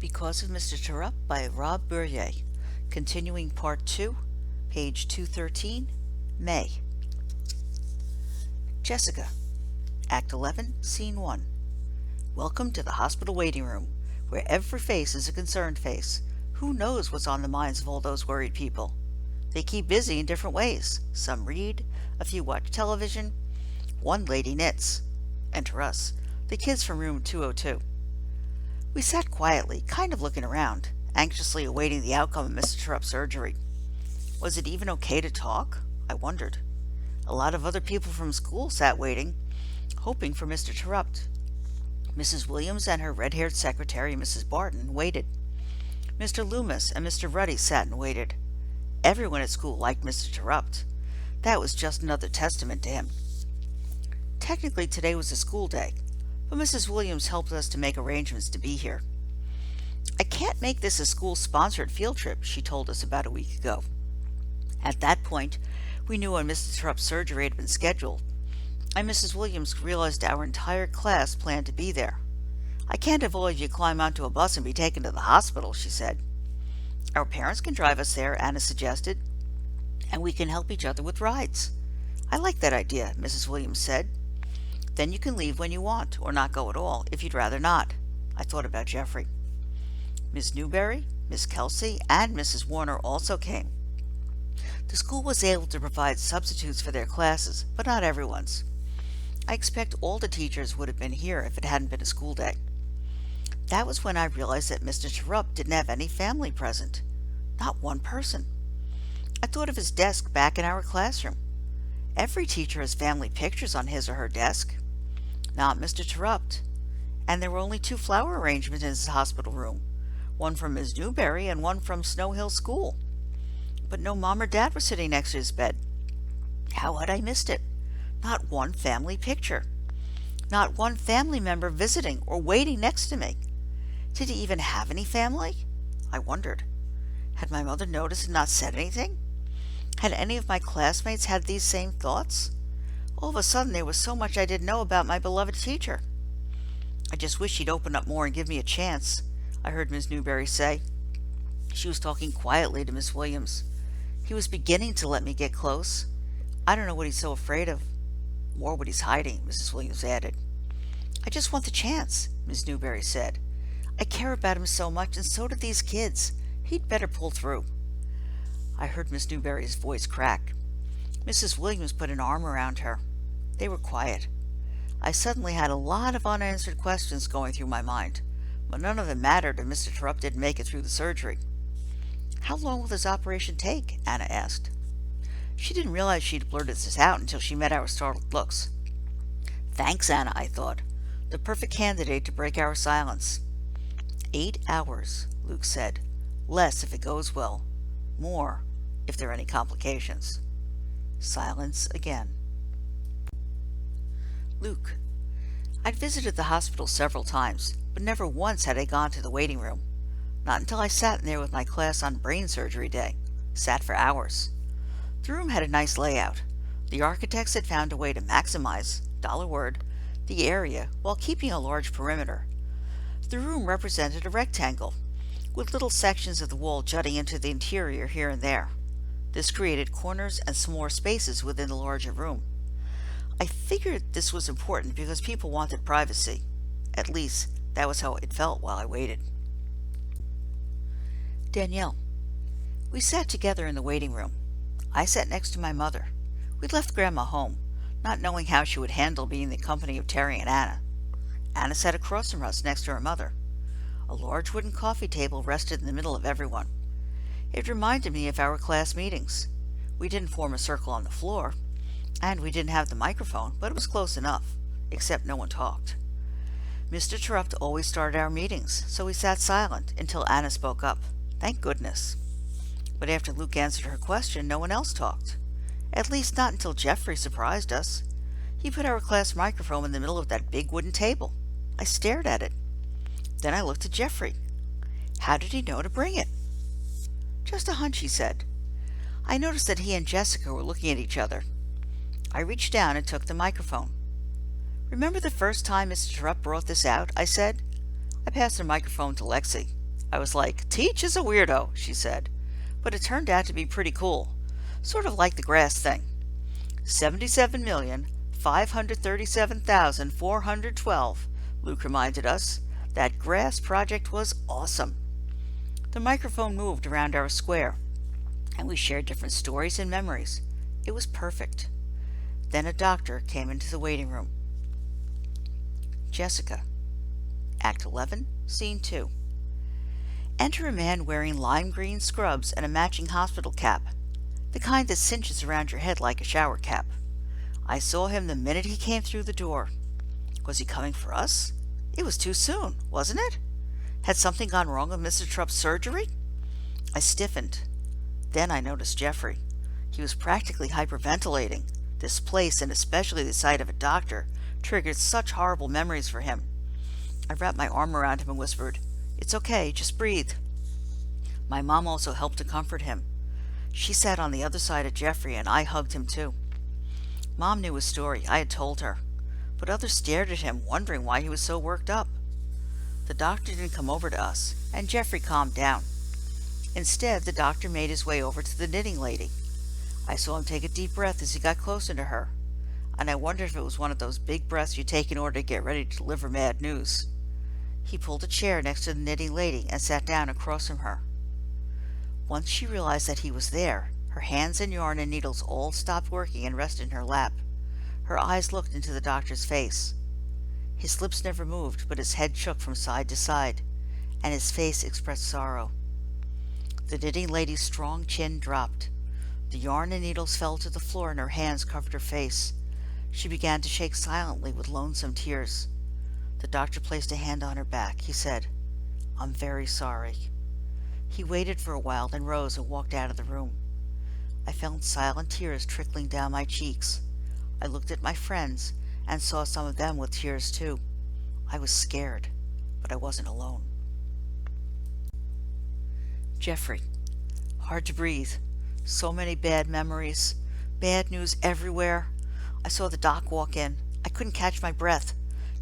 Because of Mr. Terupt by Buyea. Continuing Part 2, page 213, May. Jessica, Act 11, Scene 1. Welcome to the hospital waiting room, where every face is a concerned face. Who knows what's on the minds of all those worried people? They keep busy in different ways. Some read, a few watch television, one lady knits. Enter us, the kids from room 202. We sat quietly, kind of looking around, anxiously awaiting the outcome of Mr. Terupt's surgery. Was it even okay to talk? I wondered. A lot of other people from school sat waiting, hoping for Mr. Terupt. Mrs. Williams and her red-haired secretary, Mrs. Barton, waited. Mr. Loomis and Mr. Ruddy sat and waited. Everyone at school liked Mr. Terupt. That was just another testament to him. Technically, today was a school day, but Mrs. Williams helped us to make arrangements to be here. I can't make this a school-sponsored field trip, she told us about a week ago. At that point, we knew when Mr. Terupt's surgery had been scheduled, and Mrs. Williams realized our entire class planned to be there. I can't have all of you climb onto a bus and be taken to the hospital, she said. Our parents can drive us there, Anna suggested, and we can help each other with rides. I like that idea, Mrs. Williams said. Then you can leave when you want, or not go at all, if you'd rather not. I thought about Jeffrey. Miss Newberry, Miss Kelsey, and Mrs. Warner also came. The school was able to provide substitutes for their classes, but not everyone's. I expect all the teachers would have been here if it hadn't been a school day. That was when I realized that Mr. Terupt didn't have any family present. Not one person. I thought of his desk back in our classroom. Every teacher has family pictures on his or her desk. Not Mr. Terupt. And there were only 2 flower arrangements in his hospital room, one from Miss Newberry and one from Snow Hill School. But no mom or dad were sitting next to his bed. How had I missed it? Not one family picture. Not one family member visiting or waiting next to me. Did he even have any family? I wondered. Had my mother noticed and not said anything? Had any of my classmates had these same thoughts? All of a sudden there was so much I didn't know about my beloved teacher. I just wish he'd open up more and give me a chance, I heard Miss Newberry say. She was talking quietly to Miss Williams. He was beginning to let me get close. I don't know what he's so afraid of. More what he's hiding, Mrs. Williams added. I just want the chance, Miss Newberry said. I care about him so much, and so do these kids. He'd better pull through. I heard Miss Newberry's voice crack. Mrs. Williams put an arm around her. They were quiet. I suddenly had a lot of unanswered questions going through my mind, but none of them mattered if Mr. Terupt didn't make it through the surgery. How long will this operation take? Anna asked. She didn't realize she'd blurted this out until she met our startled looks. Thanks, Anna, I thought. The perfect candidate to break our silence. 8 hours, Luke said. Less if it goes well. More if there are any complications. Silence again. Luke. I'd visited the hospital several times, but never once had I gone to the waiting room. Not until I sat in there with my class on brain surgery day. Sat for hours. The room had a nice layout. The architects had found a way to maximize, dollar word, the area while keeping a large perimeter. The room represented a rectangle, with little sections of the wall jutting into the interior here and there. This created corners and smaller spaces within the larger room. I figured this was important because people wanted privacy. At least, that was how it felt while I waited. Danielle. We sat together in the waiting room. I sat next to my mother. We'd left Grandma home, not knowing how she would handle being in the company of Terry and Anna. Anna sat across from us next to her mother. A large wooden coffee table rested in the middle of everyone. It reminded me of our class meetings. We didn't form a circle on the floor, and we didn't have the microphone, but it was close enough, except no one talked. Mr. Terupt always started our meetings, so we sat silent until Anna spoke up. Thank goodness. But after Luke answered her question, no one else talked. At least not until Jeffrey surprised us. He put our class microphone in the middle of that big wooden table. I stared at it. Then I looked at Jeffrey. How did he know to bring it? Just a hunch, he said. I noticed that he and Jessica were looking at each other. I reached down and took the microphone. Remember the first time Mr. Terupt brought this out? I said. I passed the microphone to Lexi. I was like, Teach is a weirdo, she said. But it turned out to be pretty cool. Sort of like the grass thing. 77,537,412, Luke reminded us. That grass project was awesome. The microphone moved around our square, and we shared different stories and memories. It was perfect. Then a doctor came into the waiting room. Jessica. Act 11, Scene 2. Enter a man wearing lime green scrubs and a matching hospital cap, the kind that cinches around your head like a shower cap. I saw him the minute he came through the door. Was he coming for us? It was too soon, wasn't it? Had something gone wrong with Mr. Terupt's surgery? I stiffened. Then I noticed Jeffrey. He was practically hyperventilating. This place, and especially the sight of a doctor, triggered such horrible memories for him. I wrapped my arm around him and whispered, It's okay, just breathe. My mom also helped to comfort him. She sat on the other side of Jeffrey, and I hugged him too. Mom knew his story. I had told her. But others stared at him, wondering why he was so worked up. The doctor didn't come over to us, and Jeffrey calmed down. Instead, the doctor made his way over to the knitting lady. I saw him take a deep breath as he got closer to her, and I wondered if it was one of those big breaths you take in order to get ready to deliver mad news. He pulled a chair next to the knitting lady and sat down across from her. Once she realized that he was there, her hands and yarn and needles all stopped working and rested in her lap. Her eyes looked into the doctor's face. His lips never moved, but his head shook from side to side, and his face expressed sorrow. The knitting lady's strong chin dropped. The yarn and needles fell to the floor and her hands covered her face. She began to shake silently with lonesome tears. The doctor placed a hand on her back. He said, I'm very sorry. He waited for a while, then rose and walked out of the room. I felt silent tears trickling down my cheeks. I looked at my friends and saw some of them with tears too. I was scared, but I wasn't alone. Jeffrey. Hard to breathe. So many bad memories. Bad news everywhere. I saw the doc walk in. I couldn't catch my breath.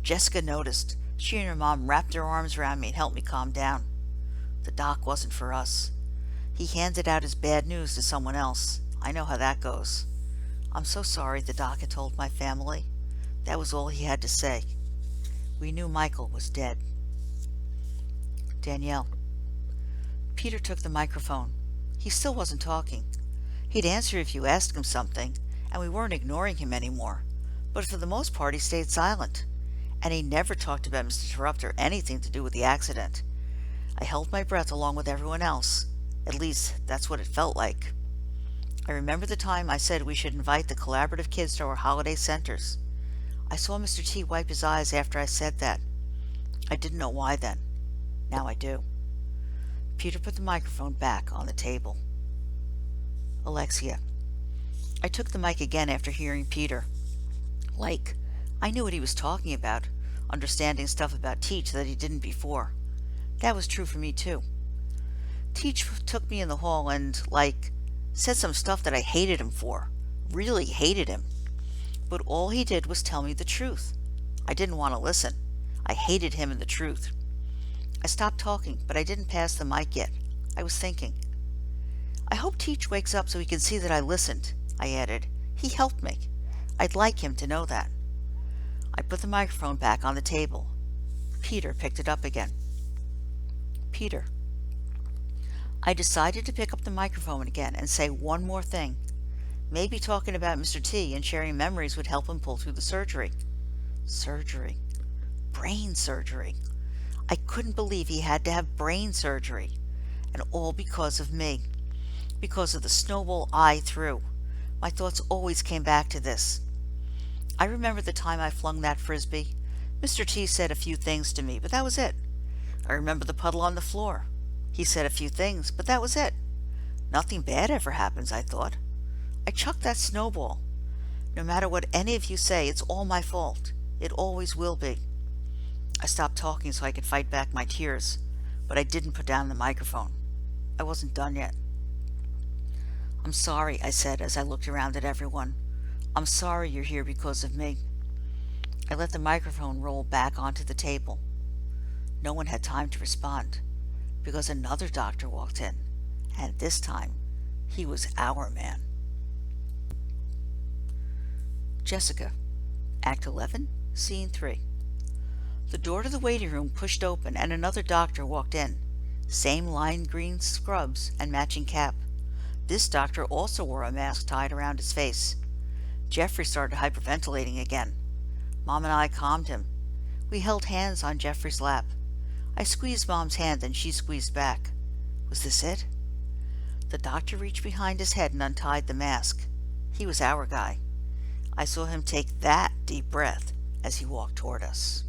Jessica noticed. She and her mom wrapped their arms around me and helped me calm down. The doc wasn't for us. He handed out his bad news to someone else. I know how that goes. I'm so sorry, the doc had told my family. That was all he had to say. We knew Michael was dead. Danielle. Peter took the microphone. He still wasn't talking. He'd answer if you asked him something, and we weren't ignoring him anymore. But for the most part, he stayed silent. And he never talked about Mr. Terupt or anything to do with the accident. I held my breath along with everyone else. At least, that's what it felt like. I remember the time I said we should invite the collaborative kids to our holiday centers. I saw Mr. T wipe his eyes after I said that. I didn't know why then. Now I do. Peter put the microphone back on the table. Alexia. I took the mic again after hearing Peter. I knew what he was talking about, understanding stuff about Teach that he didn't before. That was true for me too. Teach took me in the hall and, said some stuff that I hated him for. Really hated him. But all he did was tell me the truth. I didn't want to listen. I hated him and the truth. I stopped talking, but I didn't pass the mic yet. I was thinking. I hope Teach wakes up so he can see that I listened, I added. He helped me. I'd like him to know that. I put the microphone back on the table. Peter picked it up again. Peter. I decided to pick up the microphone again and say one more thing. Maybe talking about Mr. T and sharing memories would help him pull through the surgery. Surgery. Brain surgery. I couldn't believe he had to have brain surgery. And all because of me. Because of the snowball I threw. My thoughts always came back to this. I remember the time I flung that frisbee. Mr. T said a few things to me, but that was it. I remember the puddle on the floor. He said a few things, but that was it. Nothing bad ever happens, I thought. I chucked that snowball. No matter what any of you say, it's all my fault. It always will be. I stopped talking so I could fight back my tears, but I didn't put down the microphone. I wasn't done yet. I'm sorry, I said as I looked around at everyone. I'm sorry you're here because of me. I let the microphone roll back onto the table. No one had time to respond. because another doctor walked in, and this time he was our man. Jessica, Act 11, Scene 3. The door to the waiting room pushed open and another doctor walked in. Same lime green scrubs and matching cap. This doctor also wore a mask tied around his face. Jeffrey started hyperventilating again. Mom and I calmed him. We held hands on Jeffrey's lap. I squeezed Mom's hand and she squeezed back. Was this it? The doctor reached behind his head and untied the mask. He was our guy. I saw him take that deep breath as he walked toward us.